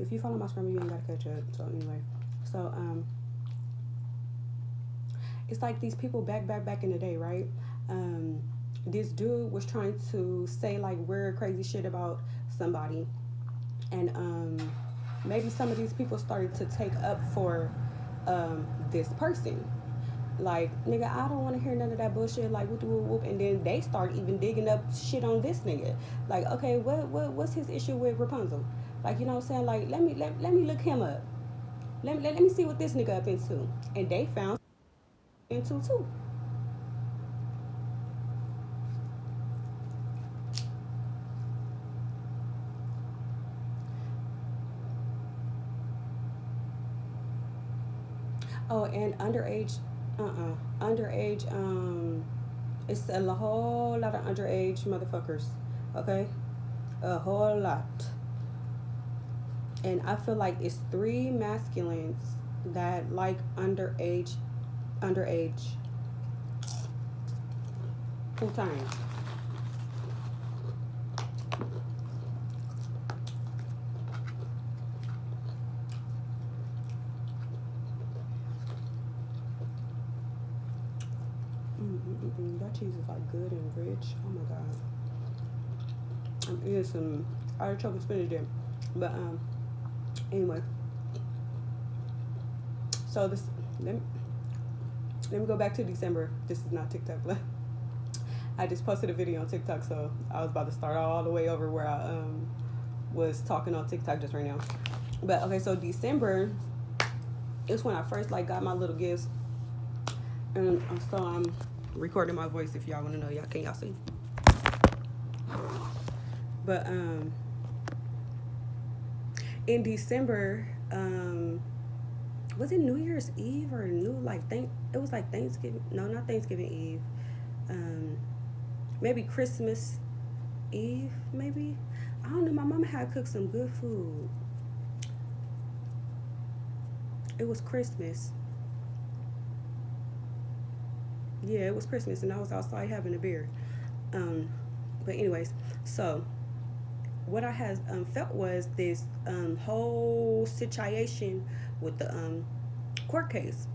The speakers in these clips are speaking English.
if you follow my screen, you ain't gotta catch up. So anyway, so it's like these people back in the day, right? Um, this dude was trying to say like weird, crazy shit about somebody, and maybe some of these people started to take up for this person. Like, nigga, I don't want to hear none of that bullshit. Like, whoop, whoop, whoop. And then they start even digging up shit on this nigga. Like, okay, what's his issue with Rapunzel? Like, you know what I'm saying? Like, let me look him up. Let me see what this nigga up into. And they found into too. Oh, and underage, underage, it's a whole lot of underage motherfuckers. Okay, a whole lot. And I feel like it's three masculines that like underage full time. That cheese is like good and rich. Oh my god. I'm eating some artichoke and spinach dip. But anyway, so this let me, let me go back to December. This is not TikTok. I just posted a video on TikTok, so I was about to start all the way over where I was talking on TikTok just right now. But okay, so December is when I first like got my little gifts, and so I'm recording my voice if y'all want to know. Y'all see? But in December, was it New Year's Eve or new like think it was like Thanksgiving? No, not Thanksgiving Eve. Um, maybe Christmas Eve. Maybe I don't know. My mama had cooked some good food. It was Christmas. Yeah, it was Christmas, and I was outside having a beer. Um, but anyways, so what I had felt was this whole situation with the court case.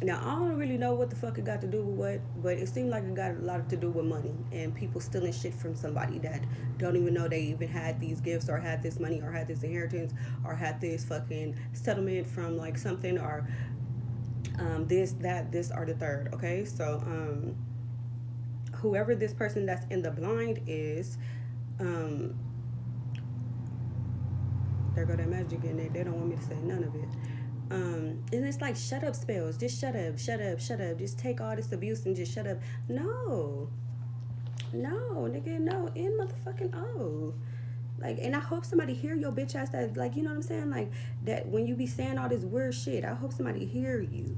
Now I don't really know what the fuck it got to do with what, but it seemed like it got a lot to do with money and people stealing shit from somebody that don't even know they even had these gifts or had this money or had this inheritance or had this fucking settlement from like something or this that this or the third. Okay, so whoever this person that's in the blind is, um, there go that magic in there. They don't want me to say none of it. And it's like shut up spells. Just shut up, shut up, shut up. Just take all this abuse and just shut up. No, no, nigga, no. In motherfucking oh. Like, and I hope somebody hear your bitch ass that, like, you know what I'm saying? Like, that when you be saying all this weird shit, I hope somebody hear you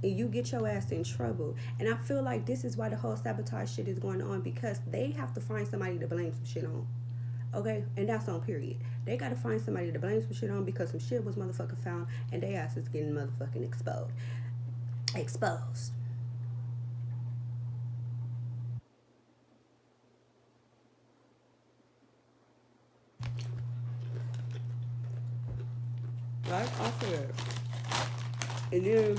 and you get your ass in trouble. And I feel like this is why the whole sabotage shit is going on because they have to find somebody to blame some shit on. Okay, and that's on period. They gotta find somebody to blame some shit on because some shit was motherfucking found and they ass is getting motherfucking exposed. Exposed. Right? I said. And then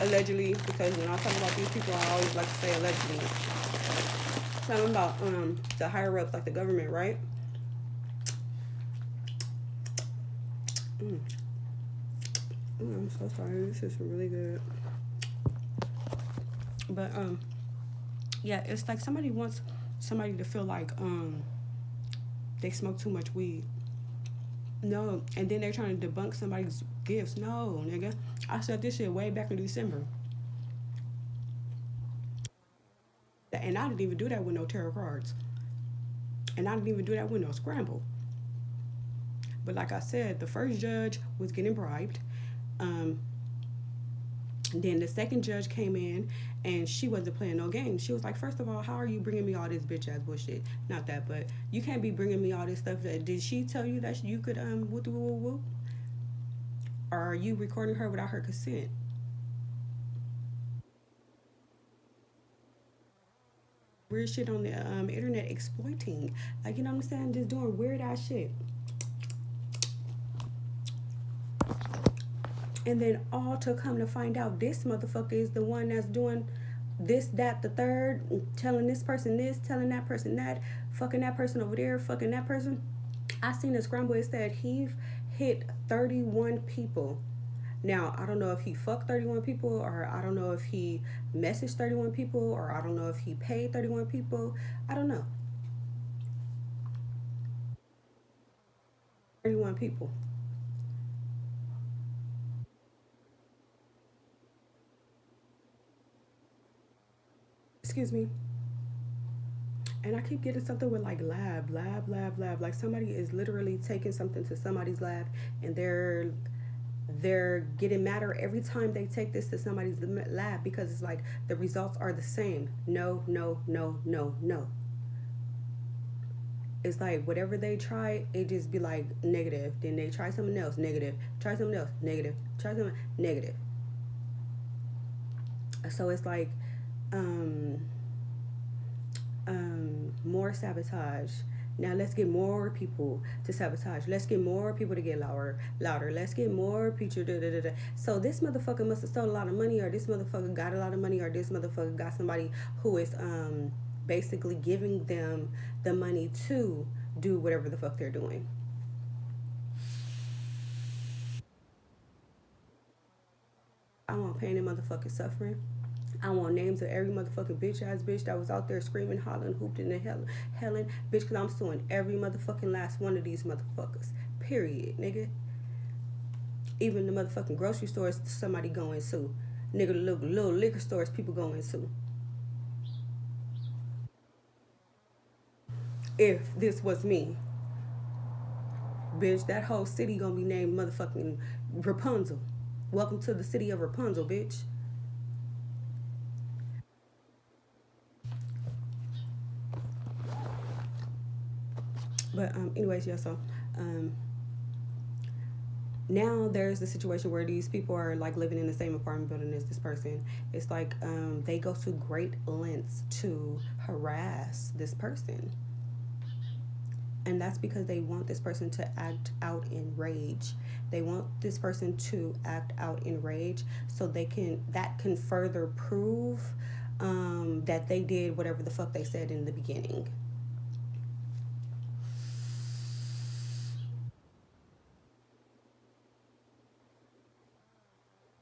allegedly, because when I talk about these people, I always like to say allegedly. Something about the higher ups, like the government, right? Mm. I'm so sorry. This is really good. But yeah, it's like somebody wants somebody to feel like they smoke too much weed. No, and then they're trying to debunk somebody's gifts. No, nigga. I said this shit way back in December. And I didn't even do that with no tarot cards. And I didn't even do that with no scramble. But like I said, the first judge was getting bribed. Um, then the second judge came in and she wasn't playing no games. She was like, first of all, how are you bringing me all this bitch ass bullshit? Not that, but you can't be bringing me all this stuff. Did she tell you that you could whoop whoop whoop whoop? Or are you recording her without her consent? weird shit on the internet exploiting. Like, you know what I'm saying? Just doing weird ass shit. And then all to come to find out this motherfucker is the one that's doing this, that, the third, telling this person this, telling that person that, fucking that person over there, fucking that person. I seen a scramble. It said he hit 31 people. Now, I don't know if he fucked 31 people, or I don't know if he messaged 31 people, or I don't know if he paid 31 people. I don't know. 31 people. Excuse me. And I keep getting something with like lab, lab, lab, lab. Like somebody is literally taking something to somebody's lab, and they're getting madder every time they take this to somebody's lab, because it's like the results are the same. No, no, no, no, no. It's like whatever they try, it just be like negative. Then they try something else, negative. Try something else, negative. Try something negative. So it's like um more sabotage. Now let's get more people to sabotage. Let's get more people to get louder, louder. Let's get more people. Da, da, da, da. So this motherfucker must have stole a lot of money, or this motherfucker got a lot of money, or this motherfucker got somebody who is basically giving them the money to do whatever the fuck they're doing. I want pain and motherfucking suffering. I want names of every motherfucking bitch ass bitch that was out there screaming, hollering, hooping, and helling, bitch, because I'm suing every motherfucking last one of these motherfuckers. Period, nigga. Even the motherfucking grocery stores, somebody going sue. Nigga, the little liquor stores, people going sue. If this was me, bitch, that whole city gonna be named motherfucking Rapunzel. Welcome to the city of Rapunzel, bitch. But anyways, yeah. So um, now there's the situation where these people are like living in the same apartment building as this person. It's like they go to great lengths to harass this person, and that's because they want this person to act out in rage. They want this person to act out in rage so they can that can further prove that they did whatever the fuck they said in the beginning.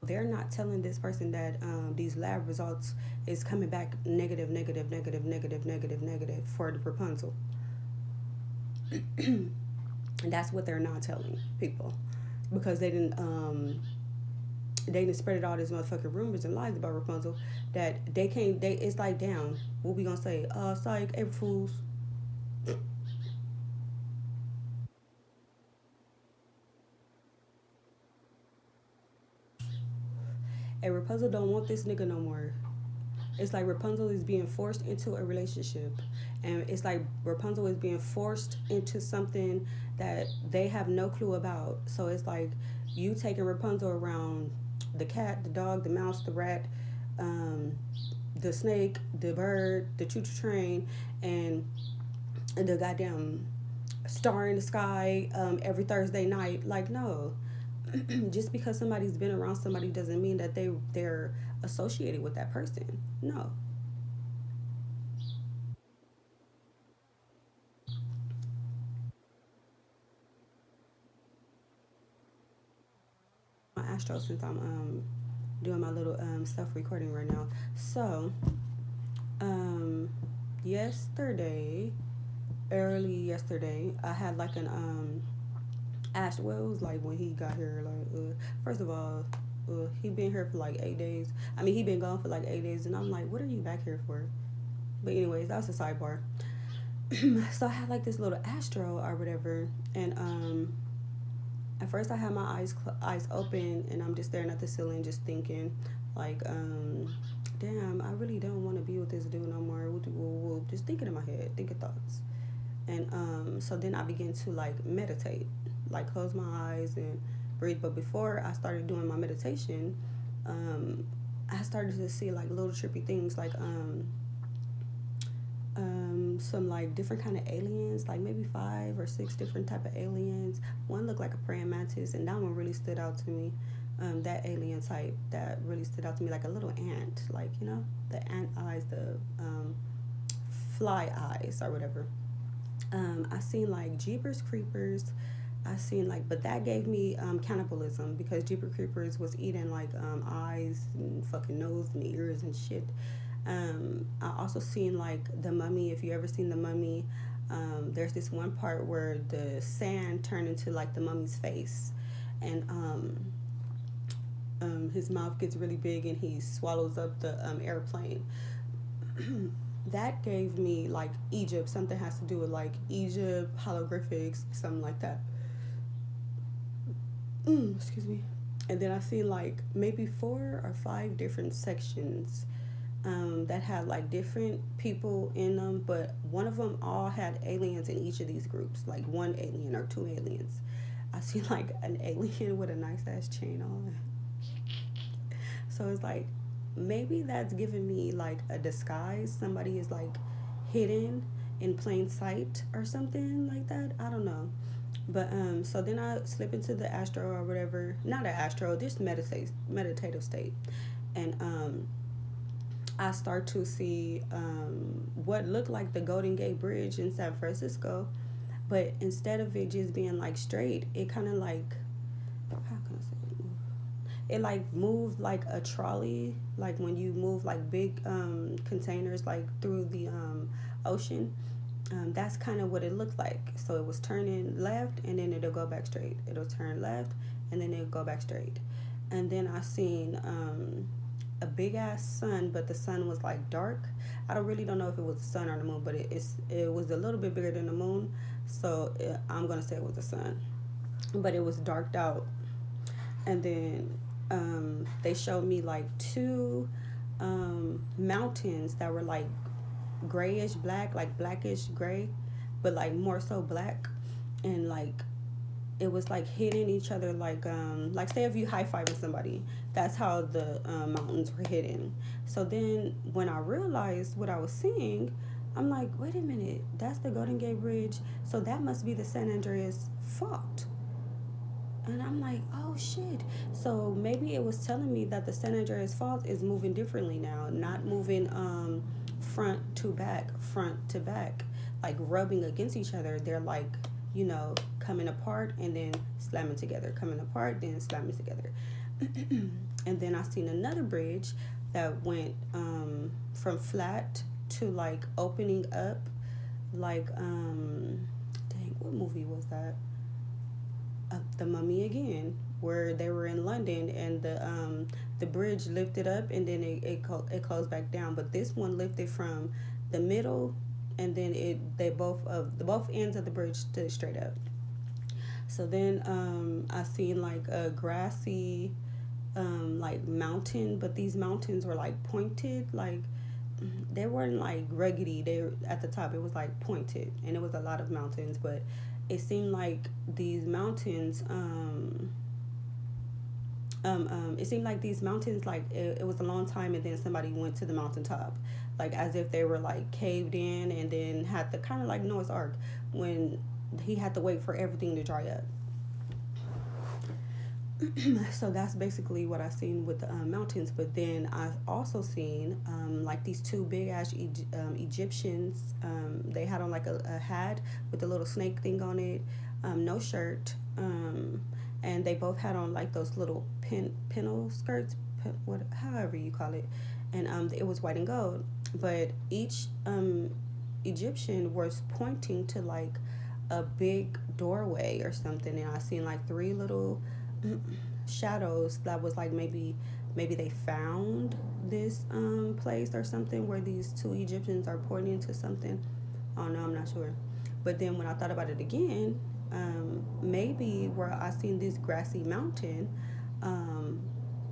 They're not telling this person that these lab results is coming back negative, negative, negative, negative, negative, negative for the Rapunzel. And that's what they're not telling people, because they didn't spread all these motherfucking rumors and lies about Rapunzel that they can't. They it's like, damn, what we gonna say? Psych, April Fools. And Rapunzel don't want this nigga no more. It's like Rapunzel is being forced into a relationship, and it's like Rapunzel is being forced into something that they have no clue about. So it's like you taking Rapunzel around the cat, the dog, the mouse, the rat, um, the snake, the bird, the choo choo train, and the goddamn star in the sky every Thursday night. Like, no, just because somebody's been around somebody doesn't mean that they're associated with that person. No. My Astro, since I'm doing my little stuff recording right now. So um yesterday, early yesterday, I had like an Ash. Well, it was like when he got here. Like, first of all, he been here for like 8 days. I mean, he been gone for like 8 days, and I'm like, what are you back here for? But anyways, that was a sidebar. So I had like this little Astro or whatever, and at first I had my eyes open, and I'm just staring at the ceiling, just thinking, like, damn, I really don't want to be with this dude no more. Just thinking in my head, thinking thoughts. And so then I began to like meditate, like close my eyes and breathe. But before I started doing my meditation, I started to see like little trippy things, like some like different kind of aliens, like maybe 5 or 6 different type of aliens. One looked like a praying mantis, and that one really stood out to me. That alien type that really stood out to me, like a little ant, like the ant eyes, the fly eyes or whatever. I seen like Jeepers Creepers. I seen like, but that gave me cannibalism because Jeepers Creepers was eating like eyes and fucking nose and ears and shit. I also seen like the Mummy. If you ever seen the Mummy, there's this one part where the sand turned into like the mummy's face, and his mouth gets really big and he swallows up the airplane. That gave me like Egypt. Something has to do with like Egypt hieroglyphics, something like that. Excuse me. And then I see like maybe 4 or 5 different sections that had like different people in them, but one of them all had aliens in each of these groups, like one alien or 2 aliens. I see like an alien with a nice ass chain on. So it's like maybe that's giving me like a disguise. Somebody is like hidden in plain sight or something like that. I don't know. But so then I slip into the astro or whatever. Not an astro, just meditative state. And I start to see what looked like the Golden Gate Bridge in San Francisco, but instead of it just being like straight, it kind of like, how can I say it? It like moved like a trolley, like when you move like big containers like through the ocean. That's kind of what it looked like. So it was turning left and then it'll go back straight. It'll turn left and then it'll go back straight. And then I seen a big ass sun, but the sun was like dark. I don't know if it was the sun or the moon, but it was a little bit bigger than the moon. So I'm gonna say it was the sun, but it was darked out. And then they showed me like 2 mountains that were like grayish black, like blackish gray, but like more so black, and like it was like hitting each other like say if you high five with somebody, that's how the mountains were hitting. So then when I realized what I was seeing, I'm like, wait a minute, that's the Golden Gate Bridge, so that must be the San Andreas Fault. And I'm like, oh shit. So maybe it was telling me that the San Andreas Fault is moving differently now, not moving front to back, like rubbing against each other. They're like, coming apart and then slamming together, coming apart, then slamming together. And then I seen another bridge that went from flat to like opening up, like dang, what movie was that? The Mummy again, where they were in London and the bridge lifted up and then it closed back down. But this one lifted from the middle and then they both ends of the bridge stood straight up. So then I seen like a grassy like mountain, but these mountains were like pointed, like they weren't like ruggedy. They were, at the top it was like pointed, and it was a lot of mountains, but it seemed like these mountains it seemed like these mountains like it was a long time and then somebody went to the mountaintop, like as if they were like caved in and then had the kind of like Noah's Ark when he had to wait for everything to dry up. So that's basically what I seen with the mountains. But then I've also seen like these 2 big ass Egyptians. They had on like a hat with a little snake thing on it, no shirt, and they both had on like those little pintle skirts, however you call it, and it was white and gold. But each Egyptian was pointing to like a big doorway or something, and I seen like 3 little shadows that was like maybe they found this place or something where these 2 Egyptians are pointing to something. Oh no, I'm not sure. But then when I thought about it again, maybe where I seen this grassy mountain, um,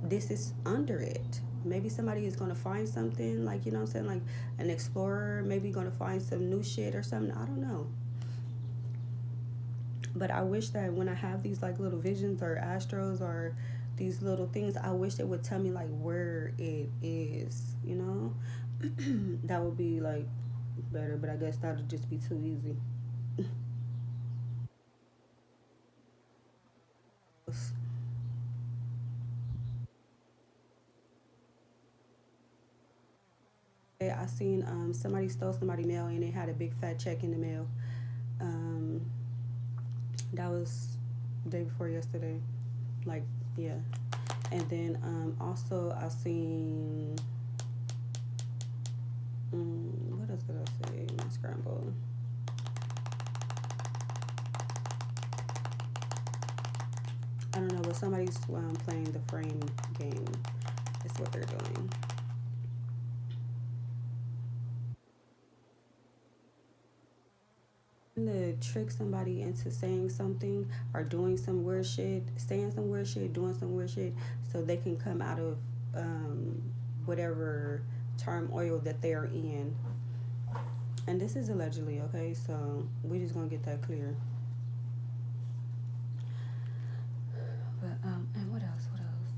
this is under it. Maybe somebody is gonna find something, like what I'm saying, like an explorer, maybe gonna find some new shit or something. I don't know. But I wish that when I have these like little visions or astros or these little things, I wish they would tell me like where it is. That would be like better, but I guess that'll just be too easy. I seen somebody stole somebody mail and it had a big fat check in the mail. Um, that was the day before yesterday. Like, yeah. And then also I seen what else did I say? My scramble. I don't know, but somebody's playing the frame game. Is what they're doing. To trick somebody into saying something or doing some weird shit, saying some weird shit, doing some weird shit, so they can come out of whatever turmoil that they're in. And this is allegedly, okay? So we just gonna get that clear. But and what else? What else?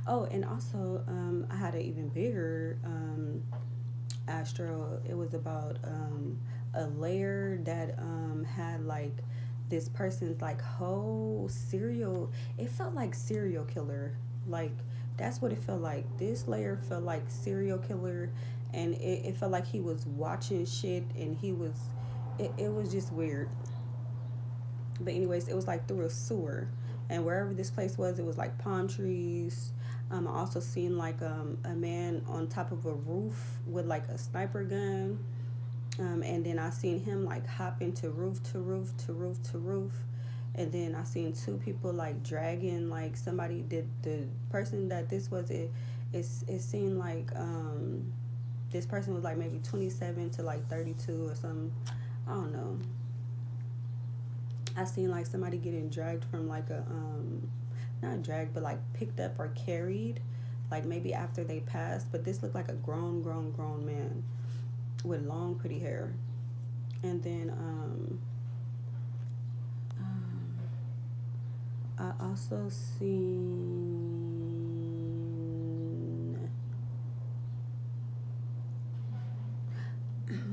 Oh, and also I had an even bigger astro. It was about a layer that had like this person's like whole serial. It felt like serial killer. Like that's what it felt like. This layer felt like serial killer, and it felt like he was watching shit, and he was. It was just weird. But anyways, it was like through a sewer, and wherever this place was, it was like palm trees. I also seen like a man on top of a roof with like a sniper gun. And then I seen him like hop into roof to roof to roof to roof. And then I seen two people like dragging like somebody did the person that this was it seemed like this person was like maybe 27 to like 32 or something. I don't know. I seen like somebody getting dragged from like a not dragged but like picked up or carried like maybe after they passed, but this looked like a grown man with long pretty hair. And then I also seen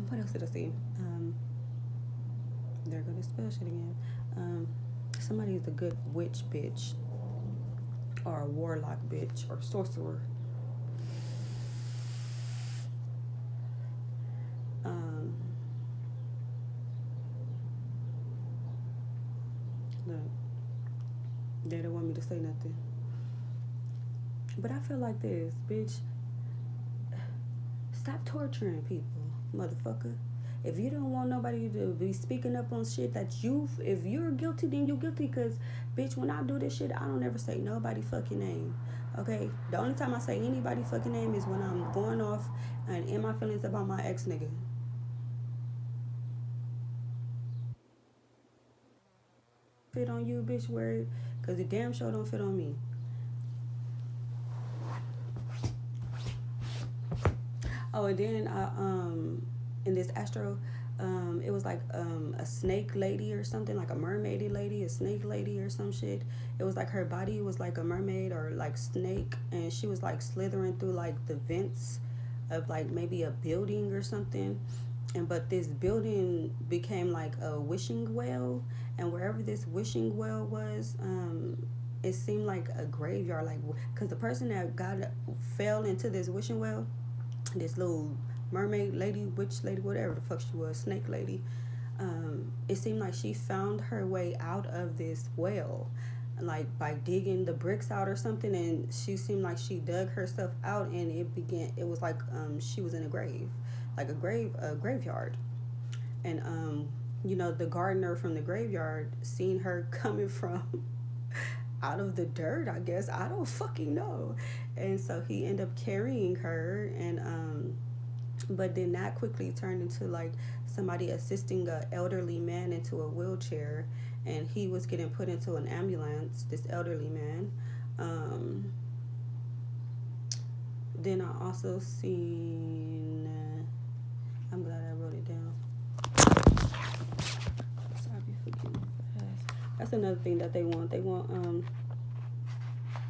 what else did I see? They're gonna spell shit again. Somebody is a good witch bitch or a warlock bitch or sorcerer. Look, they don't want me to say nothing. But I feel like this, bitch. Stop torturing people, motherfucker. If you don't want nobody to be speaking up on shit that if you're guilty, then you're guilty. Cause, bitch, when I do this shit, I don't ever say nobody fucking name. Okay? The only time I say anybody fucking name is when I'm going off and in my feelings about my ex nigga. Fit on you, bitch, wear it. Cause the damn show don't fit on me. Oh, and then in this astro, it was like a snake lady or something, like a mermaidy lady, a snake lady or some shit. It was like her body was like a mermaid or like snake, and she was like slithering through like the vents of like maybe a building or something. And but this building became like a wishing well, and wherever this wishing well was, it seemed like a graveyard, like because the person that got fell into this wishing well, this little mermaid lady, witch lady, whatever the fuck she was, snake lady. It seemed like she found her way out of this well, like by digging the bricks out or something, and she seemed like she dug herself out, and it was like she was in a grave, like a graveyard, and the gardener from the graveyard seen her coming from out of the dirt, I guess. I don't fucking know. And so he ended up carrying her, and but then that quickly turned into like somebody assisting a elderly man into a wheelchair, and he was getting put into an ambulance, this elderly man. Then I also seen I'm glad I wrote it down. Sorry for getting fast. That's another thing that they want.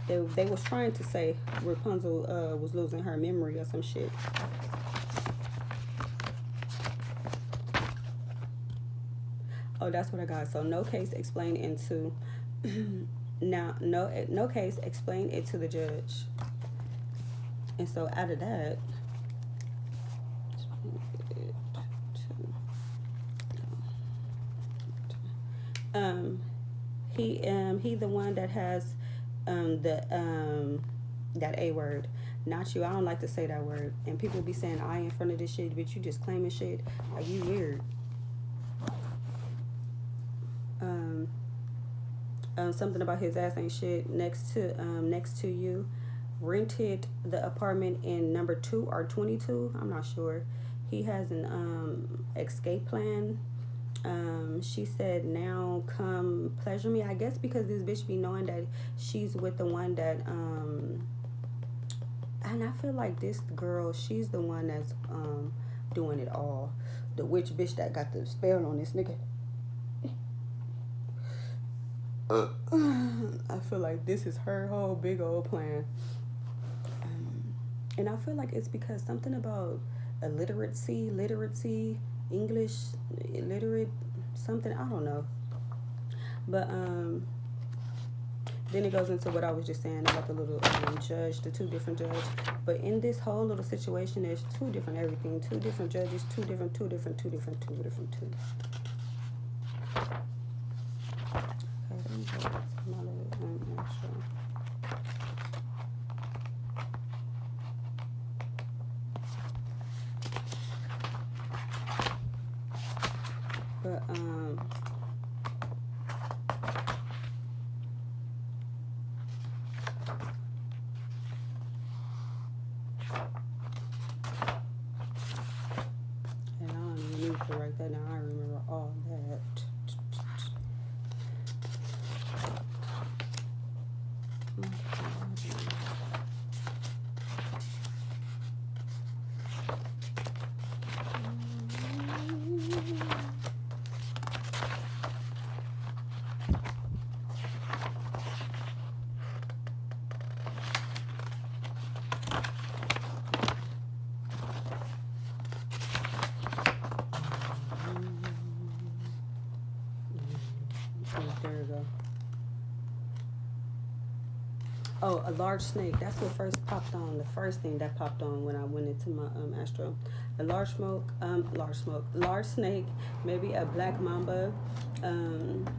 They was trying to say Rapunzel was losing her memory or some shit. Oh, that's what I got. So no case explained into now no case explained it to the judge. And so out of that, um he the one that has the that A word. Not you. I don't like to say that word. And people be saying I in front of this shit, but you just claiming shit. Like, you weird. Um, Something about his ass ain't shit. Next to you, rented the apartment in number 2 or 22. I'm not sure. He has an escape plan. She said, now come pleasure me. I guess because this bitch be knowing that she's with the one that and I feel like this girl, she's the one that's doing it all. The witch bitch that got the spell on this nigga. I feel like this is her whole big old plan. And I feel like it's because something about literacy, English, illiterate, something, I don't know. But then it goes into what I was just saying about the little judge, the 2 different judges. But in this whole little situation, there's 2 different everything, 2 different judges, 2 different. Okay, let me go back to my little extra. But and I don't even need to write that down. I remember all that. There we go. Oh, a large snake. That's what first popped on. The first thing that popped on when I went into my astro. A large snake, maybe a black mamba, and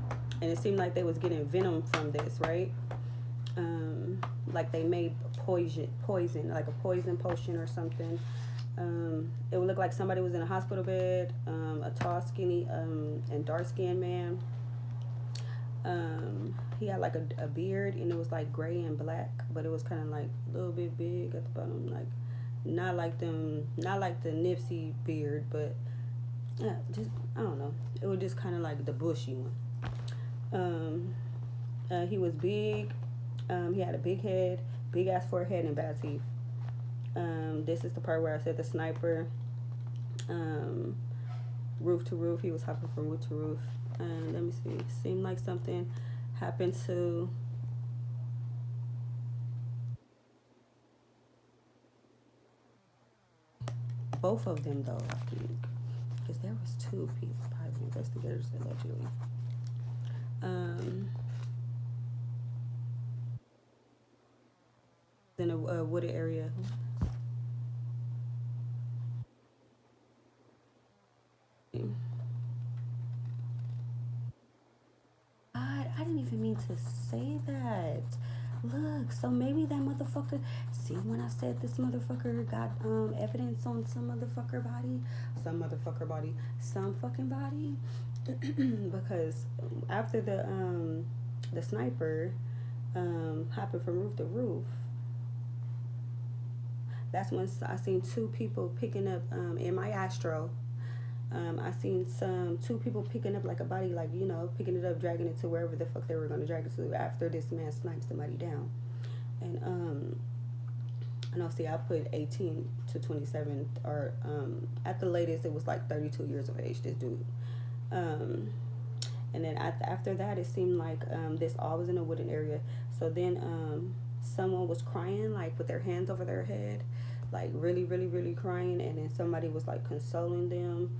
it seemed like they was getting venom from this, right? Like they made poison, like a poison potion or something. It would look like somebody was in a hospital bed. A tall, skinny, and dark-skinned man. He had like a beard, and it was like gray and black, but it was kind of like a little bit big at the bottom, like not like the Nipsey beard, but just, I don't know. It was just kind of like the bushy one. He was big. He had a big head, big ass forehead, and bad teeth. This is the part where I said the sniper. Roof to roof. He was hopping from roof to roof. Let me see. Seemed like something happened to both of them, though, I think, because there was 2 people, private investigators, allegedly. In a wooded area. God, I didn't even mean to say that. Look, so maybe that motherfucker. See, when I said this motherfucker got evidence on some fucking body, because after the sniper hopping from roof to roof, that's when I seen 2 people picking up in my astro. I seen 2 people picking up like a body, like, picking it up, dragging it to wherever the fuck they were gonna drag it to after this man sniped somebody down. And I know, see, I put 18 to 27, or at the latest it was like 32 years of age, this dude. And then after that, it seemed like this all was in a wooded area. So then someone was crying, like with their hands over their head, like really, really, really crying, and then somebody was like consoling them.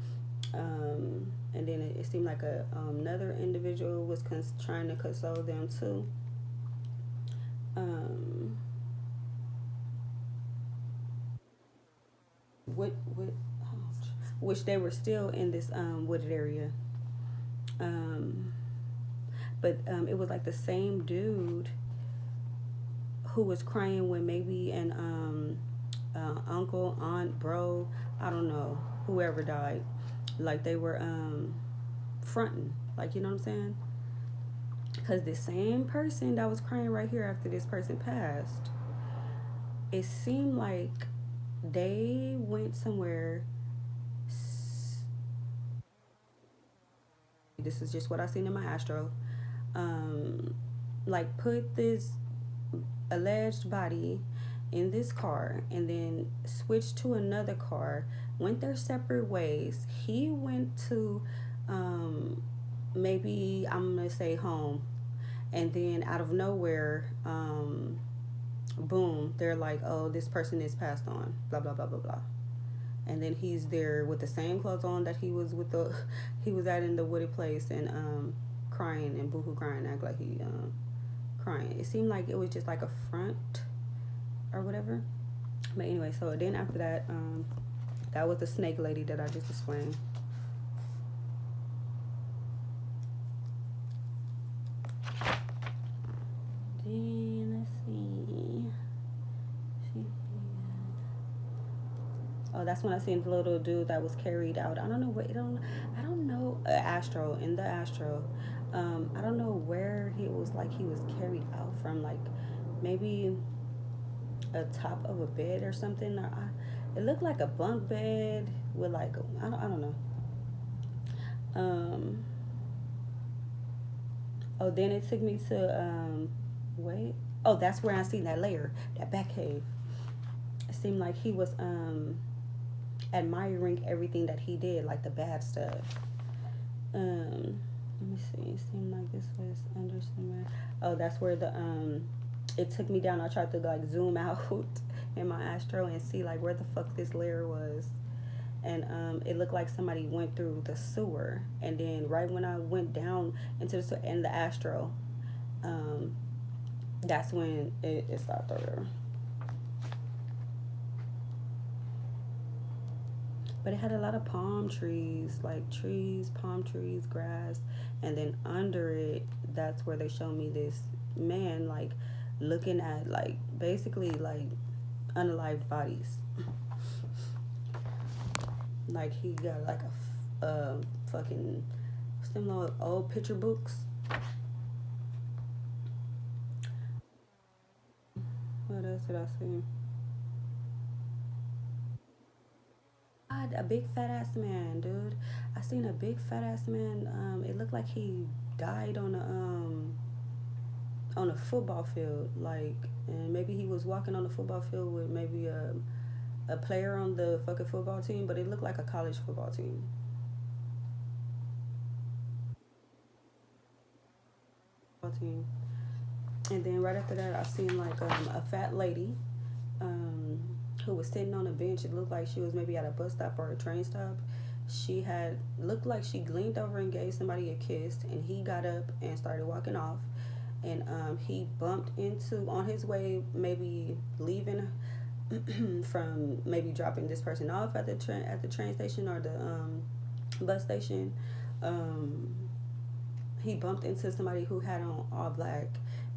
And then it seemed like another individual was trying to console them too. Um, what, which they were still in this wooded area. Um, but it was like the same dude who was crying when maybe an uncle, aunt, bro, I don't know, whoever died. Like they were fronting, like, you know what I'm saying? Because the same person that was crying right here after this person passed, it seemed like they went somewhere. This is just what I seen in my astro. Um, like put this alleged body in this car and then switched to another car, went their separate ways. He went to maybe I'm gonna say home, and then out of nowhere, boom, they're like, oh, this person is passed on, blah blah blah blah blah. And then he's there with the same clothes on that he was with the he was at in the wooded place, and crying and boohoo crying, act like he crying. It seemed like it was just like a front or whatever. But anyway, so then after that, that was the snake lady that I just explained. Then let's see. Oh, that's when I seen the little dude that was carried out. I don't know what. I don't know. Astro in the Astro. I don't know where he was. Like he was carried out from. Like maybe a top of a bed or something. It looked like a bunk bed with like I don't know. Um. Oh, then it took me to wait. Oh, that's where I seen that layer, that back cave. It seemed like he was admiring everything that he did, like the bad stuff. Let me see. It seemed like this was under somewhere. Oh, that's where the it took me down. I tried to like zoom out in my astro and see like where the fuck this layer was. And it looked like somebody went through the sewer, and then right when I went down into in the astro, um, that's when it stopped over. But it had a lot of palm trees, like trees, palm trees, grass, and then under it, that's where they showed me this man like looking at like basically like unalived bodies. Like he got like a fucking some little old picture books. What else did I see? God, a big fat ass man, dude. I seen a big fat ass man. It looked like he died on a football field, like, and maybe he was walking on the football field with maybe a player on the fucking football team, but it looked like a college football team. Team. And then right after that, I seen like a fat lady um, who was sitting on a bench. It looked like she was maybe at a bus stop or a train stop. She had looked like she leaned over and gave somebody a kiss, and he got up and started walking off. And he bumped into on his way, maybe leaving from maybe dropping this person off at the train station or the bus station. Um, he bumped into somebody who had on all black,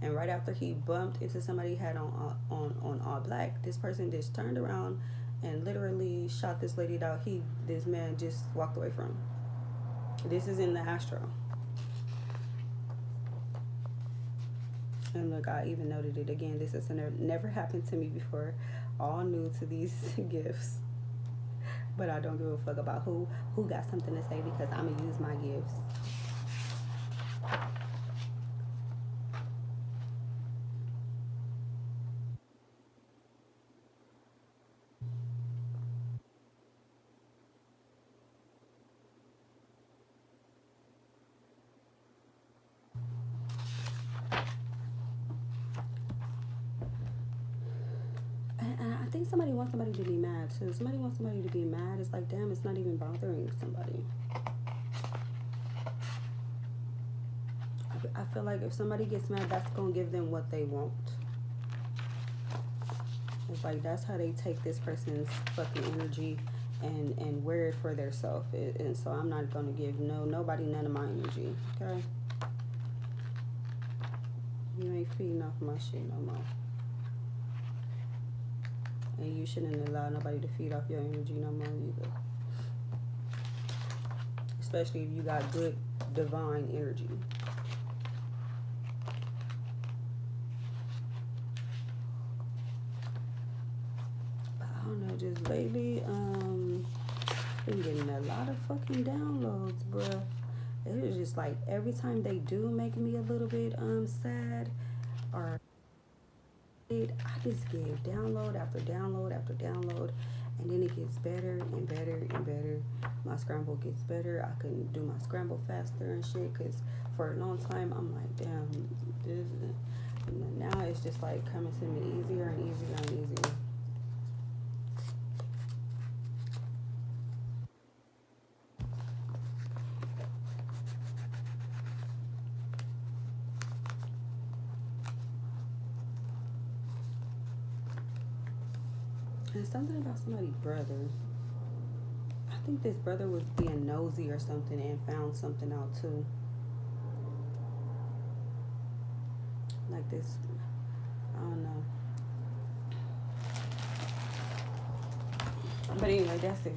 and right after he bumped into somebody who had on all black, this person just turned around and literally shot this lady that this man just walked away from. This is in the astro. And look, I even noted it again. This has never happened to me before. All new to these gifts. But I don't give a fuck about who got something to say, because I'm gonna use my gifts. And I think somebody wants somebody to be mad too. Somebody wants somebody to be mad. It's like, damn, it's not even bothering somebody. I feel like if somebody gets mad, that's gonna give them what they want. It's like that's how they take this person's fucking energy and wear it for their self. And so I'm not gonna give nobody none of my energy. Okay. You ain't feeding off my shit no more. And you shouldn't allow nobody to feed off your energy no more either. Especially if you got good divine energy. But I don't know, just lately, been getting a lot of fucking downloads, bruh. It is just like every time they do make me a little bit sad or I just give download after download after download, and then it gets better and better and better. My scramble gets better. I can do my scramble faster and shit, because for a long time I'm like, damn, this, now it's just like coming to me easier and easier and easier. And something about somebody's brother. I think this brother was being nosy or something and found something out too. Like this, I don't know. But anyway, that's it.